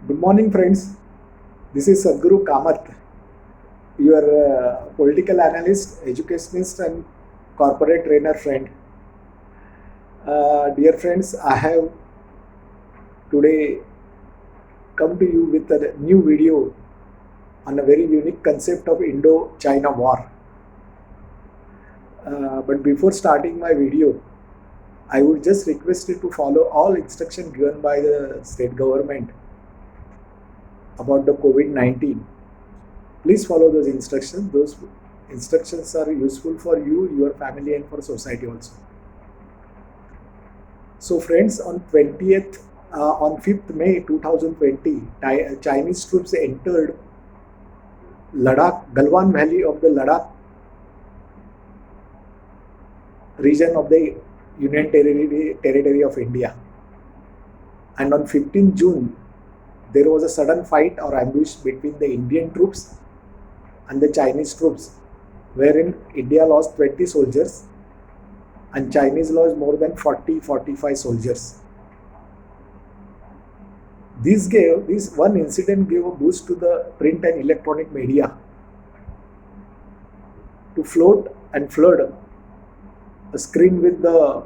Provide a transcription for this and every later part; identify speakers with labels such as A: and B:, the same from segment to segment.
A: Good morning, friends. This is Sadhguru Kamath, your political analyst, educationist, and corporate trainer friend. Dear friends, I have today come to you with a new video on a very unique concept of Indo-China war. But before starting my video, I would just request you to follow all instructions given by the state government about the COVID-19. Please follow those instructions. Those instructions are useful for you, your family, and for society also. So, friends, on 5th May 2020, Chinese troops entered Ladakh, Galwan Valley of the Ladakh region of the Union Territory of India. And on 15th June, there was a sudden fight or ambush between the Indian troops and the Chinese troops, wherein India lost 20 soldiers and Chinese lost more than 40-45 soldiers. This one incident gave a boost to the print and electronic media to float and flood a screen with the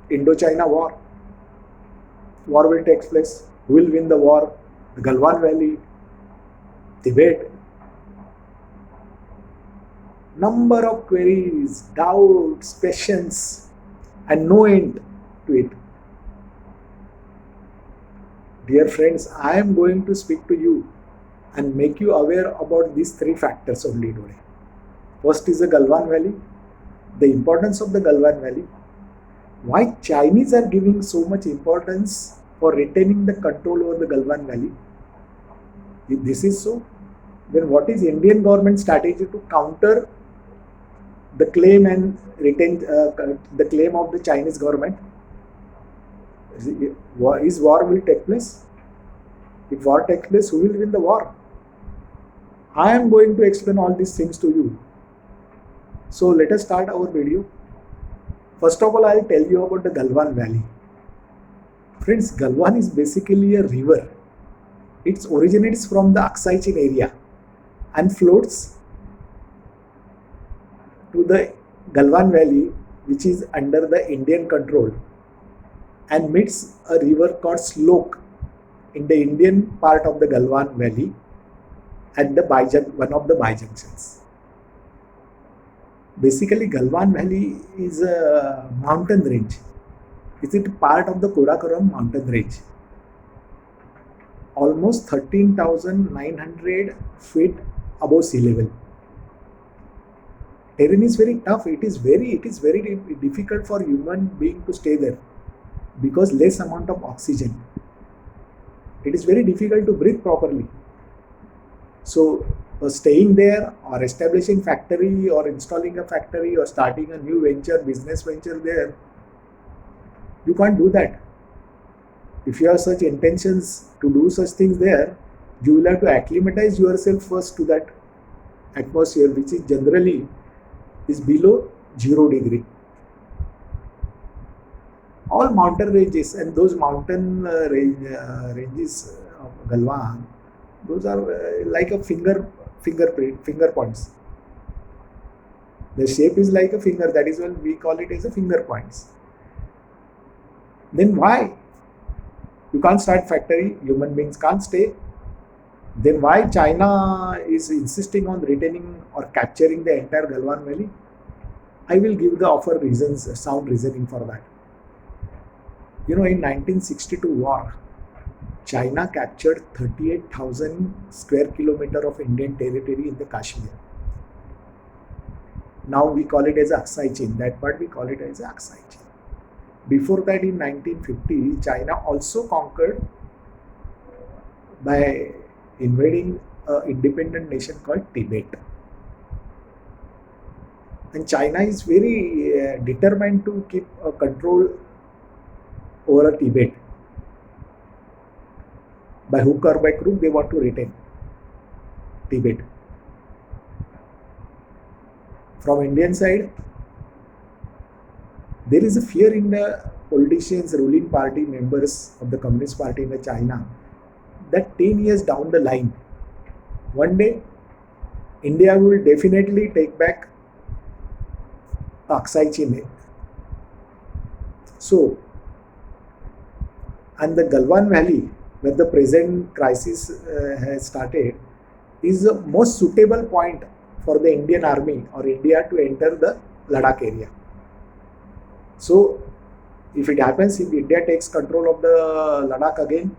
A: Indo-China war. War will take place. Who will win the war? The Galwan Valley, Tibet. Number of queries, doubts, questions, and no end to it. Dear friends, I am going to speak to you and make you aware about these three factors only today. First is the Galwan Valley, the importance of the Galwan Valley, why Chinese are giving so much importance for retaining the control over the Galwan Valley. If this is so, then what is Indian government strategy to counter the claim and retain the claim of the Chinese government? Is war will take place? If war takes place, who will win the war? I am going to explain all these things to you. So let us start our video. First of all, I will tell you about the Galwan Valley. Friends, Galwan is basically a river. It originates from the Aksai Chin area and flows to the Galwan Valley, which is under the Indian control, and meets a river called Slok in the Indian part of the Galwan Valley at the one of the bijunctions. Basically, Galwan Valley is a mountain range. It is part of the Karakoram mountain range. Almost 13,900 feet above sea level. Terrain is very tough. It is very difficult for human being to stay there because less amount of oxygen. It is very difficult to breathe properly. So staying there or establishing factory or installing a factory or starting a new business venture there, you can't do that. If you have such intentions to do such things there, you will have to acclimatize yourself first to that atmosphere, which is generally is below 0 degree. All mountain ranges, and those mountain ranges of Galwan, those are like a finger points. The shape is like a finger. That is why we call it as a finger points. Then why you can't start factory? Human beings can't stay. Then why China is insisting on retaining or capturing the entire Galwan Valley? I will give the sound reasoning for that. In 1962 war, China captured 38,000 square kilometer of Indian territory in the Kashmir. Now we call it as Aksai Chin. That part we call it as Aksai Chin. Before that, in 1950, China also conquered by invading an independent nation called Tibet. And China is very determined to keep control over Tibet. By hook or by crook, they want to retain Tibet. From Indian side, there is a fear in the politicians, ruling party members of the Communist Party in China that 10 years down the line, one day India will definitely take back Aksai Chin. So, and the Galwan Valley, where the present crisis has started, is the most suitable point for the Indian Army or India to enter the Ladakh area. So, if it happens, if India takes control of the Ladakh again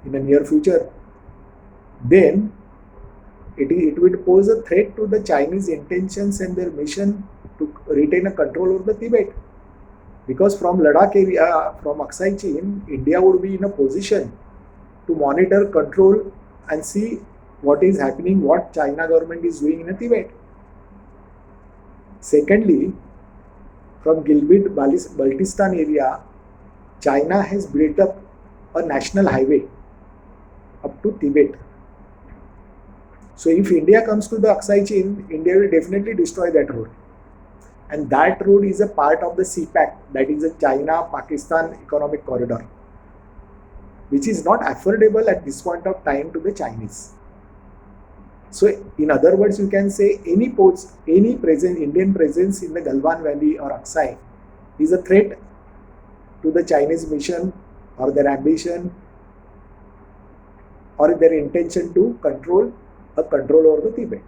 A: in the near future, then it will pose a threat to the Chinese intentions and their mission to retain a control over the Tibet. Because from Ladakh area, from Aksai Chin, India would be in a position to monitor, control and see what is happening, what China government is doing in Tibet. Secondly, from Gilgit-Baltistan area, China has built up a national highway up to Tibet. So if India comes to the Aksai Chin, India will definitely destroy that road. And that road is a part of the CPEC, that is a China-Pakistan economic corridor, which is not affordable at this point of time to the Chinese. So in other words, you can say any Indian presence in the Galwan Valley or Aksai is a threat to the Chinese mission or their ambition or their intention to control over the Tibet.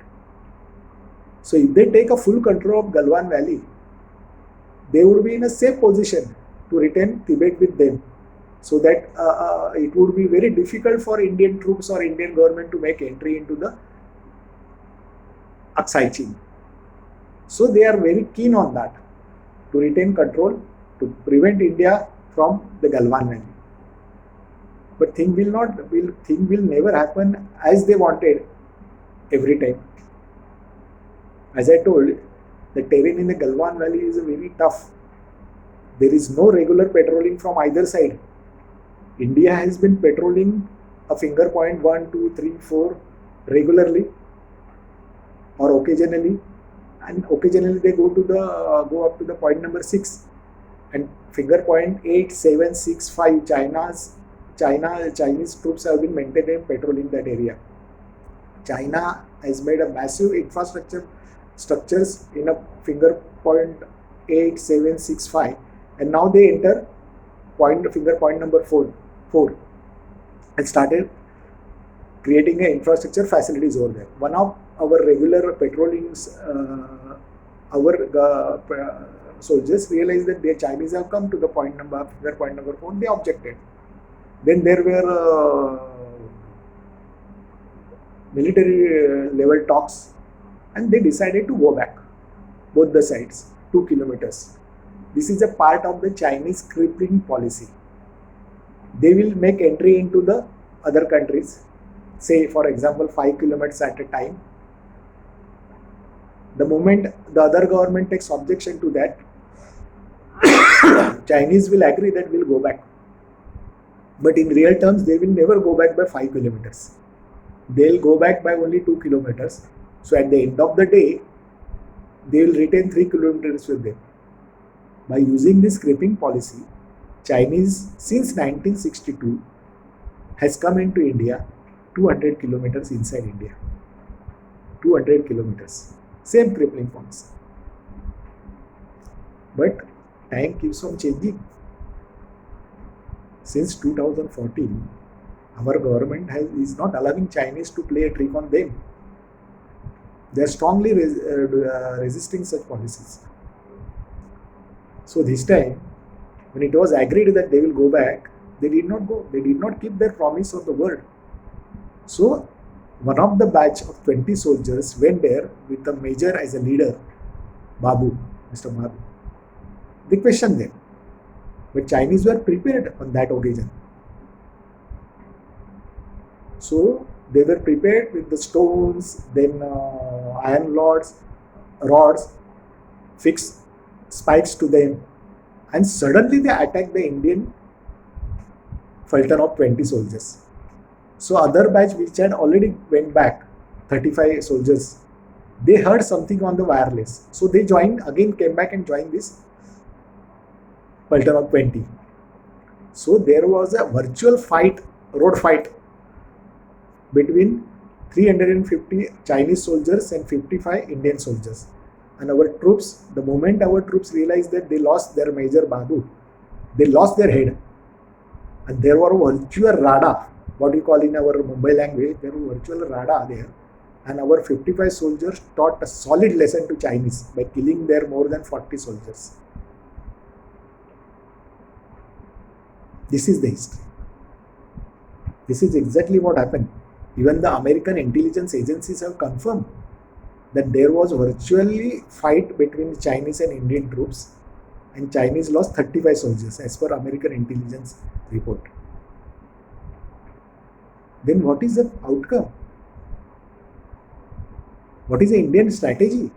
A: So if they take a full control of Galwan Valley, they would be in a safe position to retain Tibet with them. So that it would be very difficult for Indian troops or Indian government to make entry into the Aksai Chin. So they are very keen on that, to retain control, to prevent India from the Galwan Valley. But thing will never happen as they wanted every time. As I told, the terrain in the Galwan Valley is very tough. There is no regular patrolling from either side. India has been patrolling a finger point 1, 2, 3, 4 regularly or occasionally, and occasionally they go up to the point number 6 and finger point 8, 7, 6, 5. Chinese troops have been maintaining patrolling that area. China has made a massive structures in a finger point 8, 7, 6, 5, and now they enter finger point number 4 and started creating a infrastructure facilities over there. One of our regular patrollings, our soldiers realized that the Chinese have come to the finger point number 4. They objected. Then there were military level talks, and they decided to go back, both the sides, 2 kilometers. This is a part of the Chinese crippling policy. They will make entry into the other countries, say for example 5 kilometers at a time. The moment the other government takes objection to that, Chinese will agree that we'll go back. But in real terms, they will never go back by 5 kilometers. They'll go back by only 2 kilometers. So at the end of the day, they will retain 3 kilometers with them. By using this creeping policy, Chinese since 1962 has come into India 200 kilometers inside India. 200 kilometers. Same crippling policy. But time keeps on changing. Since 2014, our government is not allowing Chinese to play a trick on them. They are strongly resisting such policies. So this time, when it was agreed that they will go back, they did not go. They did not keep their promise of the word. So one of the batch of 20 soldiers went there with the major as a leader, Mr. Babu. They questioned them. But Chinese were prepared on that occasion. So they were prepared with the stones, then iron rods, fixed spikes to them, and suddenly they attacked the Indian Fulton of 20 soldiers. So other batch which had already went back, 35 soldiers, they heard something on the wireless. So they came back and joined this Fulton of 20. So there was a virtual road fight between 350 Chinese soldiers and 55 Indian soldiers. And our troops, the moment our troops realized that they lost their Major Bahadur, they lost their head. And there were virtual Rada, what we call in our Mumbai language, there were virtual Rada there. And our 55 soldiers taught a solid lesson to Chinese by killing their more than 40 soldiers. This is the history. This is exactly what happened. Even the American intelligence agencies have confirmed that there was virtually fight between Chinese and Indian troops, and Chinese lost 35 soldiers as per American intelligence report. Then what is the outcome? What is the Indian strategy?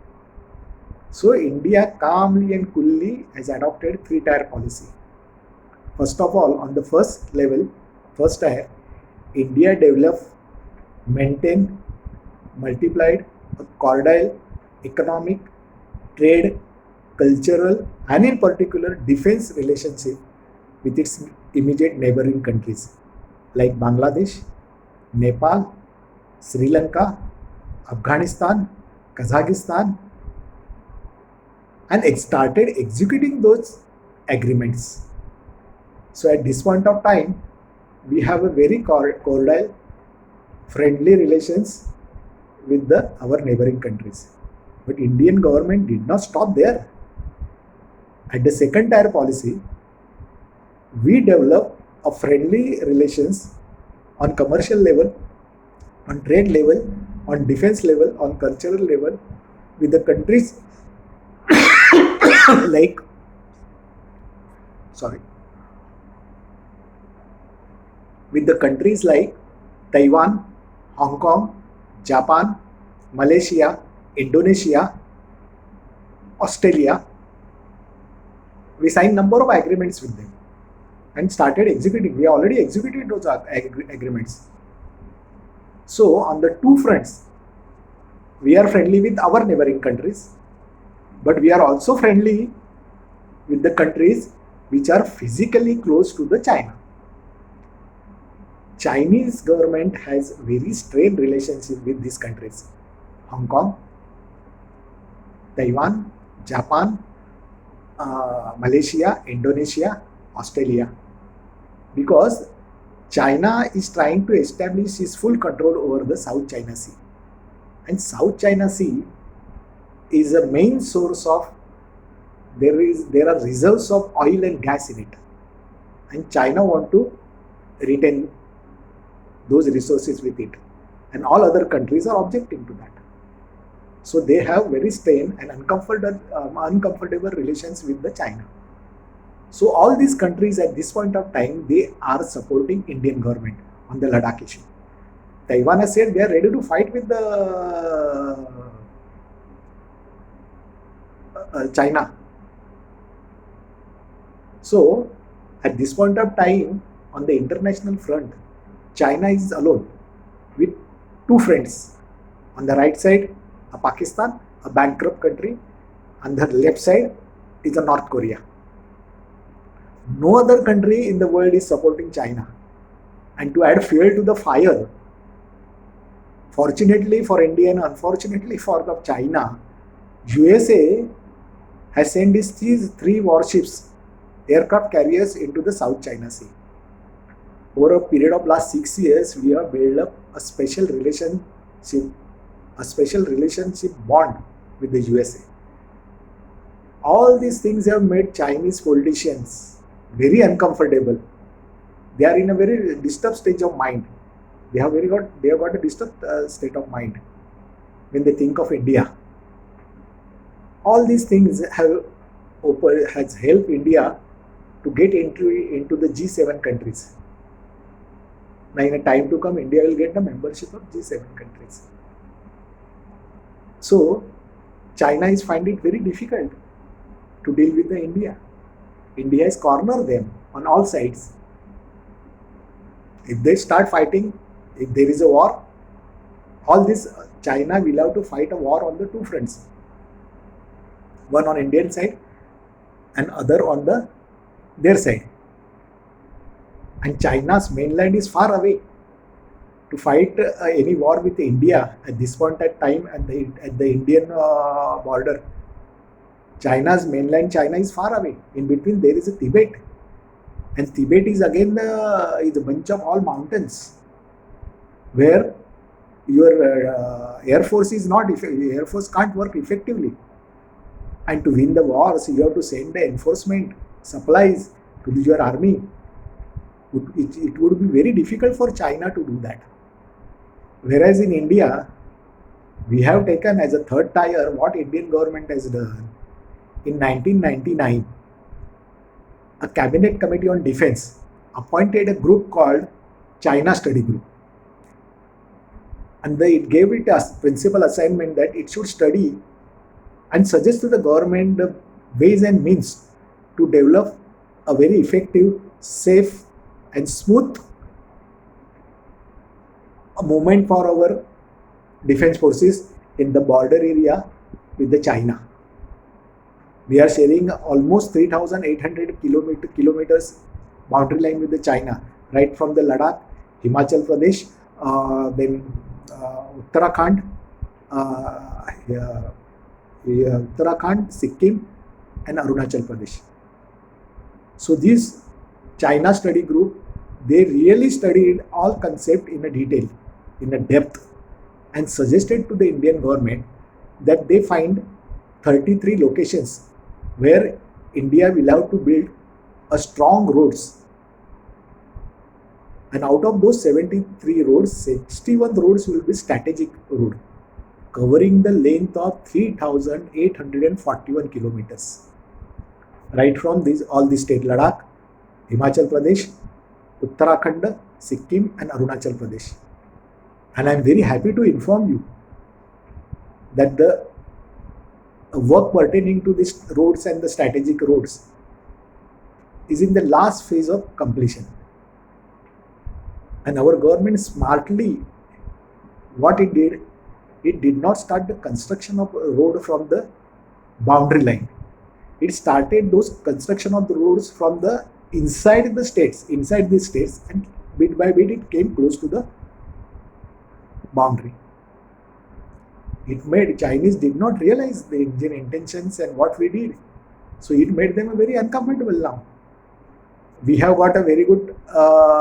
A: So India calmly and coolly has adopted three-tier policy. First of all, on the first level, first tier, India developed, maintained, multiplied a cordial economic, trade, cultural, and in particular defense relationship with its immediate neighboring countries like Bangladesh, Nepal, Sri Lanka, Afghanistan, Kazakhstan, and started executing those agreements. So at this point of time, we have a very cordial, friendly relations with our neighboring countries. But Indian government did not stop there. At the second tier policy, we developed a friendly relations on commercial level, on trade level, on defense level, on cultural level with the countries like with the countries like Taiwan, Hong Kong, Japan, Malaysia, Indonesia, Australia. We signed number of agreements with them and started executing. We already executed those agreements. So on the two fronts, we are friendly with our neighboring countries, but we are also friendly with the countries which are physically close to the China. Chinese government has very strained relationship with these countries: Hong Kong, Taiwan, Japan, Malaysia, Indonesia, Australia, because China is trying to establish its full control over the South China Sea, and South China Sea is a main source of there are reserves of oil and gas in it, and China want to retain those resources with it, and all other countries are objecting to that. So they have very strained and uncomfortable relations with the China. So all these countries at this point of time, they are supporting Indian government on the Ladakh issue. Taiwan has said they are ready to fight with the China. So at this point of time, on the international front, China is alone with two friends. On the right side, a Pakistan, a bankrupt country. On the left side is a North Korea. No other country in the world is supporting China. And to add fuel to the fire, fortunately for India and unfortunately for the China, USA has sent these three warships, aircraft carriers, into the South China Sea. Over a period of last 6 years, we have built up a special relationship bond with the USA. All these things have made Chinese politicians very uncomfortable. They are in a very disturbed stage of mind. They have got a disturbed state of mind when they think of India. All these things has helped India to get into the G7 countries. Now in a time to come, India will get the membership of G7 countries. So China is finding it very difficult to deal with the India. India has cornered them on all sides. If they start fighting, if there is a war, all this China will have to fight a war on the two fronts. One on Indian side and other on their side. And China's mainland is far away. to fight any war with India at this point at time at the Indian border. China's mainland China is far away. In between there is a Tibet, and Tibet is again is a bunch of all mountains where your air force is not air force can't work effectively. And to win the wars, you have to send the enforcement supplies to your army. It would be very difficult for China to do that. Whereas in India, we have taken as a third tier what Indian government has done. In 1999, a cabinet committee on defense appointed a group called China Study Group. And it gave it a principal assignment that it should study and suggest to the government the ways and means to develop a very effective, safe and smooth movement for our defense forces in the border area with the China. We are sharing almost 3,800 kilometers boundary line with the China, right from the Ladakh, Himachal Pradesh, then Uttarakhand, Uttarakhand, Sikkim, and Arunachal Pradesh. So this China study group, they really studied all concept in a detail, in a depth, and suggested to the Indian government that they find 33 locations where India will have to build a strong roads. And out of those 73 roads, 61 roads will be strategic road, covering the length of 3,841 kilometers. Right from all the state, Ladakh, Himachal Pradesh, Uttarakhand, Sikkim and Arunachal Pradesh. And I am very happy to inform you that the work pertaining to these roads and the strategic roads is in the last phase of completion. And our government smartly, what it did not start the construction of a road from the boundary line. It started those construction of the roads from the inside the states, and bit by bit it came close to the boundary. It made Chinese did not realize the Indian intentions and what we did. So it made them very uncomfortable now. We have got a very good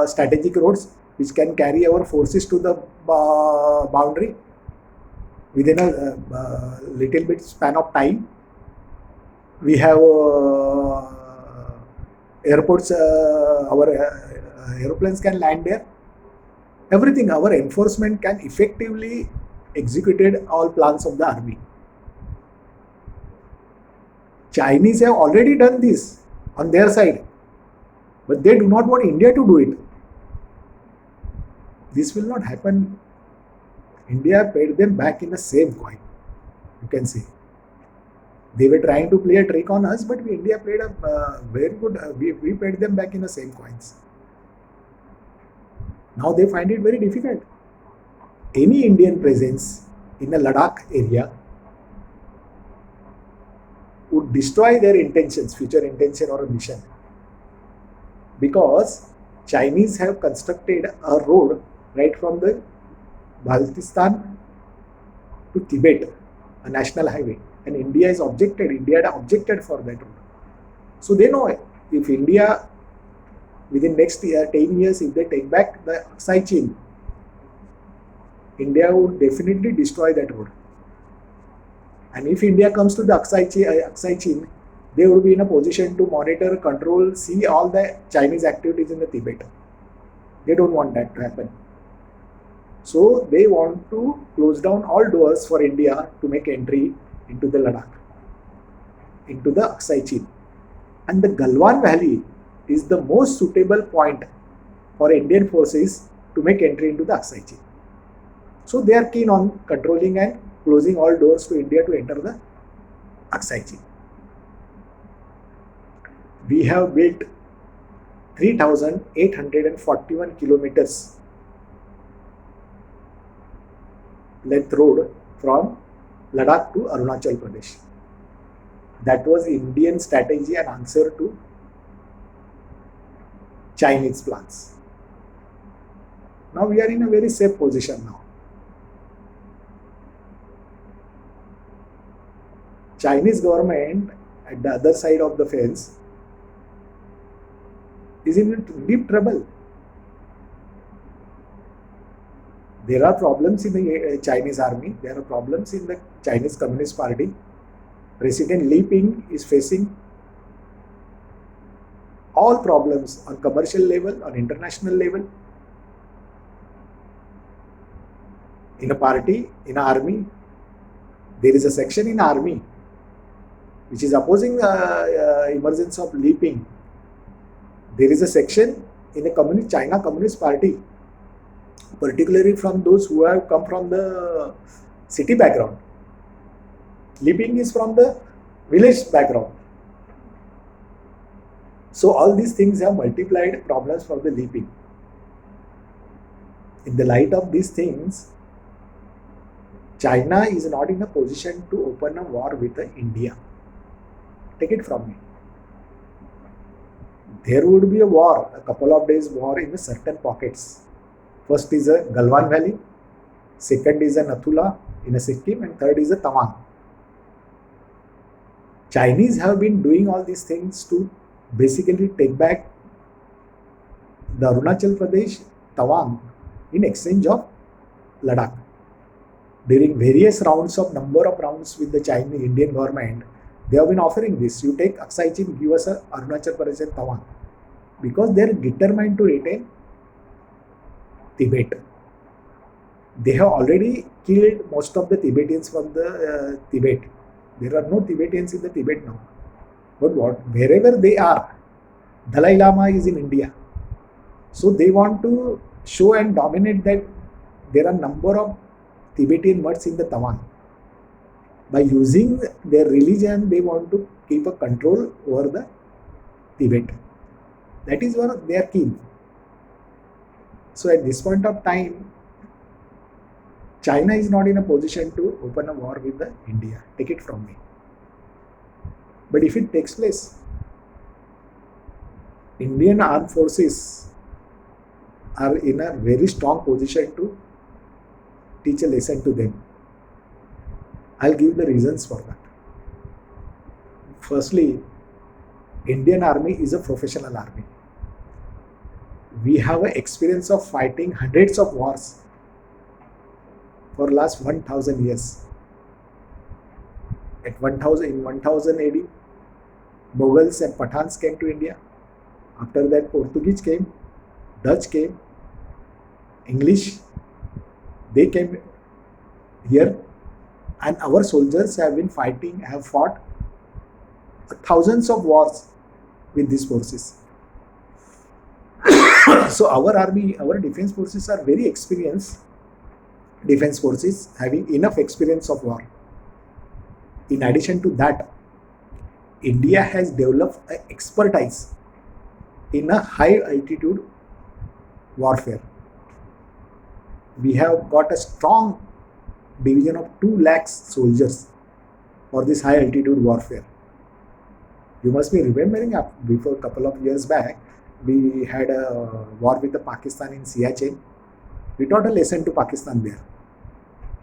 A: strategic roads which can carry our forces to the boundary within a little bit span of time. We have airports, our aeroplanes can land there. Everything, our enforcement can effectively execute all plans of the army. Chinese have already done this on their side, but they do not want India to do it. This will not happen. India paid them back in the same coin, you can say. They were trying to play a trick on us, but India played a very good, we paid them back in the same coins. Now they find it very difficult. Any Indian presence in the Ladakh area would destroy their intentions, future intention or a mission. Because Chinese have constructed a road right from the Baltistan to Tibet, a national highway. And India had objected for that road. So they know if India, within next 10 years, if they take back the Aksai Chin, India would definitely destroy that road. And if India comes to the Aksai Chin, they would be in a position to monitor, control, see all the Chinese activities in the Tibet. They don't want that to happen. So they want to close down all doors for India to make entry into the Ladakh, into the Aksai Chin. And the Galwan Valley is the most suitable point for Indian forces to make entry into the Aksai Chin. So they are keen on controlling and closing all doors to India to enter the Aksai Chin. We have built 3,841 kilometers length road from Ladakh to Arunachal Pradesh. That was Indian strategy and answer to Chinese plans. Now we are in a very safe position now. Chinese government at the other side of the fence is in deep trouble. There are problems in the Chinese army. There are problems in the Chinese Communist Party. President Li Ping is facing all problems on commercial level, on international level. In a party, in an army, there is a section in army which is opposing the emergence of Li Ping. There is a section in the China Communist Party, particularly from those who have come from the city background. Li Ping is from the village background. So all these things have multiplied problems for the Li Ping. In the light of these things, China is not in a position to open a war with India. Take it from me. There would be a war, a couple of days war in certain pockets. First is a Galwan Valley, second is a Nathula in a Sikkim, and third is a Tawang. Chinese have been doing all these things to basically take back the Arunachal Pradesh, Tawang in exchange of Ladakh. During various rounds of number of rounds with the Chinese Indian government, they have been offering this. You take Aksai Chin, give us a Arunachal Pradesh and Tawang. Because they are determined to retain Tibet. They have already killed most of the Tibetans from the Tibet. There are no Tibetans in the Tibet now. But wherever they are, Dalai Lama is in India. So they want to show and dominate that there are number of Tibetan mutts in the Tawang. By using their religion, they want to keep a control over the Tibet. That is what they are keen. So at this point of time, China is not in a position to open a war with India. Take it from me. But if it takes place, Indian armed forces are in a very strong position to teach a lesson to them. I'll give the reasons for that. Firstly, Indian army is a professional army. We have an experience of fighting hundreds of wars for last 1000 years. In 1000 AD, Mughals and Pathans came to India. After that, Portuguese came, Dutch came, English, they came here, and our soldiers have fought thousands of wars with these forces. So our army, our defense forces are very experienced defense forces having enough experience of war. In addition to that, India has developed an expertise in a high altitude warfare. We have got a strong division of 2 lakhs soldiers for this high altitude warfare. You must be remembering before a couple of years back, we had a war with the Pakistan in Siachen. We taught a lesson to Pakistan there.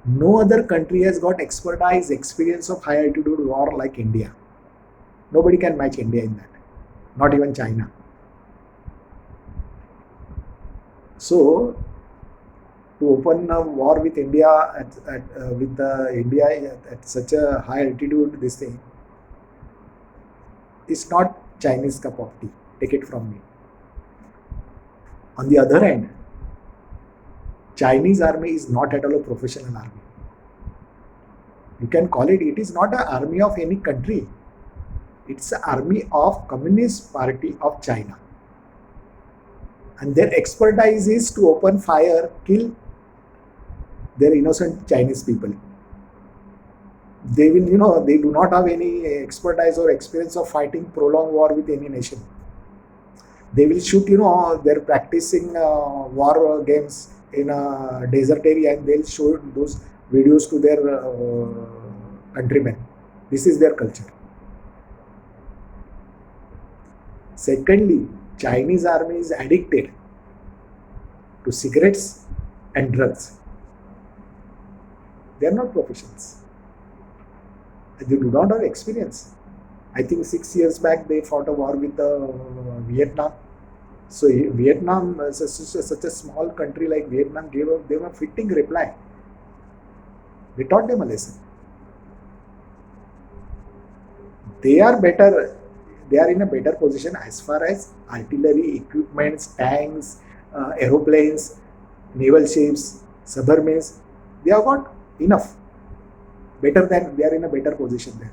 A: No other country has got expertise, experience of high altitude war like India. Nobody can match India in that. Not even China. So, to open a war with India at such a high altitude, this thing is not Chinese cup of tea. Take it from me. On the other hand, Chinese army is not at all a professional army. You can call it is not an army of any country. It's an army of Communist Party of China. And their expertise is to open fire, kill their innocent Chinese people. They will, they do not have any expertise or experience of fighting prolonged war with any nation. They will shoot, they're practicing war games in a desert area, and they'll show those videos to their countrymen. This is their culture. Secondly, Chinese army is addicted to cigarettes and drugs. They are not professionals. They do not have experience. I think 6 years back they fought a war with Vietnam. So Vietnam, such a small country like Vietnam, gave them a fitting reply. They taught them a lesson. They are better. They are in a better position as far as artillery, equipments, tanks, aeroplanes, naval ships, submarines. They have got enough. Better than they are in a better position there.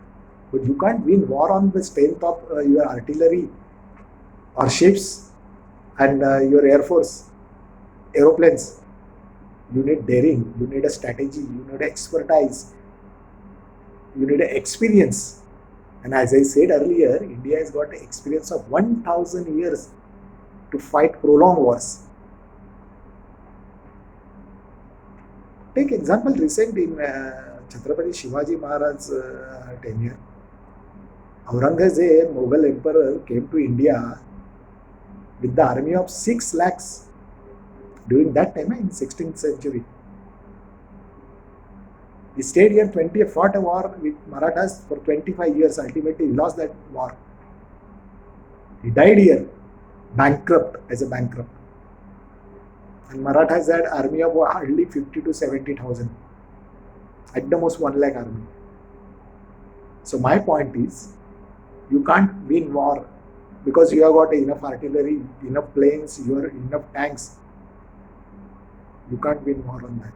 A: But you can't win war on the strength of your artillery or ships and your air force, aeroplanes. You need daring, you need a strategy, you need expertise, you need experience. And as I said earlier, India has got experience of 1000 years to fight prolonged wars. Take example recent in Chhatrapati Shivaji Maharaj's tenure. Aurangzeb, Mughal emperor, came to India with the army of 6 lakhs during that time in 16th century. He stayed here fought a war with Marathas for 25 years. Ultimately, he lost that war. He died here, bankrupt, as a bankrupt. And Marathas had army of hardly 50 to 70,000. At the most 1 lakh army. So my point is, you can't win war because you have got enough artillery, enough planes, you have enough tanks. You can't win war on that.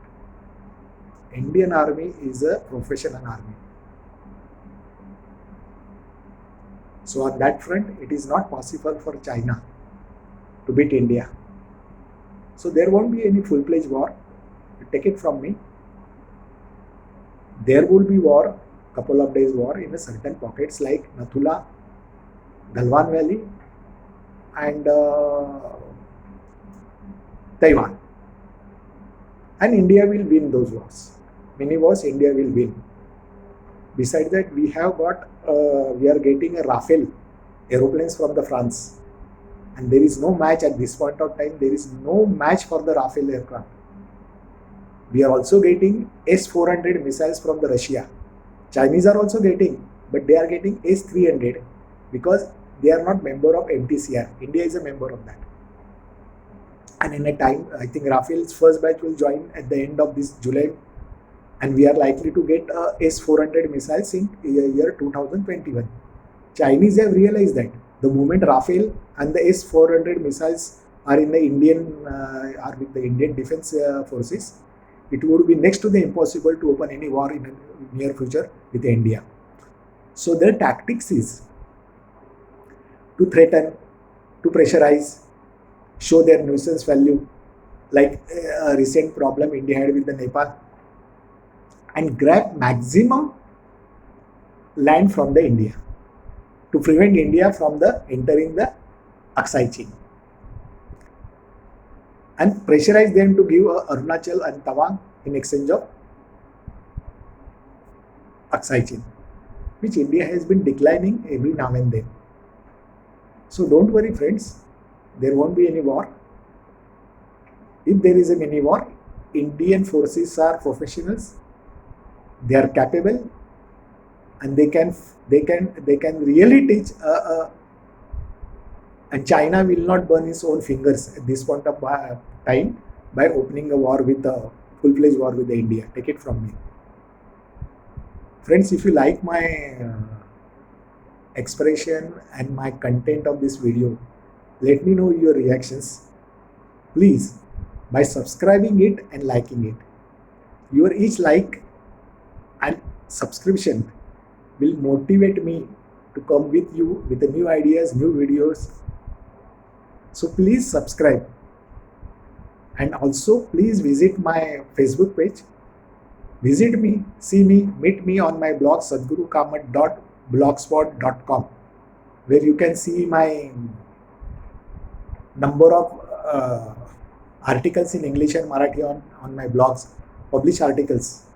A: Indian army is a professional army. So on that front, it is not possible for China to beat India. So there won't be any full-fledged war. Take it from me. There will be war, couple of days war in a certain pockets like Nathula, Galwan Valley and Taiwan. And India will win those wars. Many wars India will win. Besides that, we are getting a Rafale aeroplanes from the France. And there is no match at this point of time. There is no match for the Rafale aircraft. We are also getting S-400 missiles from the Russia. Chinese are also getting, but they are getting S-300 because they are not member of MTCR. India is a member of that. And in a time, I think Rafale's first batch will join at the end of this July. And we are likely to get S-400 missiles in year 2021. Chinese have realized that the moment Rafale and the S-400 missiles are in the are with the Indian Defence Forces, it would be next to the impossible to open any war in the near future with India. So their tactics is to threaten, to pressurize, show their nuisance value, like a recent problem India had with the Nepal, and grab maximum land from the India to prevent India from entering the Aksai Chin, and pressurize them to give Arunachal and Tawang in exchange of Aksai Chin, which India has been declining every now and then. So don't worry friends, there won't be any war. If there is a mini war, Indian forces are professionals, they are capable, and they can really teach and China will not burn its own fingers at this point of time by opening a war with a full-fledged war with India. Take it from me. Friends, if you like my expression and my content of this video, let me know your reactions. Please, by subscribing it and liking it. Your each like and subscription will motivate me to come with you with the new ideas, new videos. So please subscribe, and also please visit my Facebook page. Visit me, see me, meet me on my blog sadgurukamat.blogspot.com, where you can see my number of articles in English and Marathi on my blogs, published articles.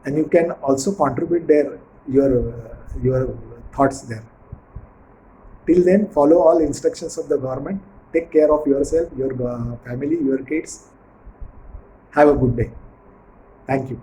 A: And you can also contribute there your thoughts there. Till then, follow all instructions of the government Take care of yourself, your family, your kids. Have a good day. Thank you.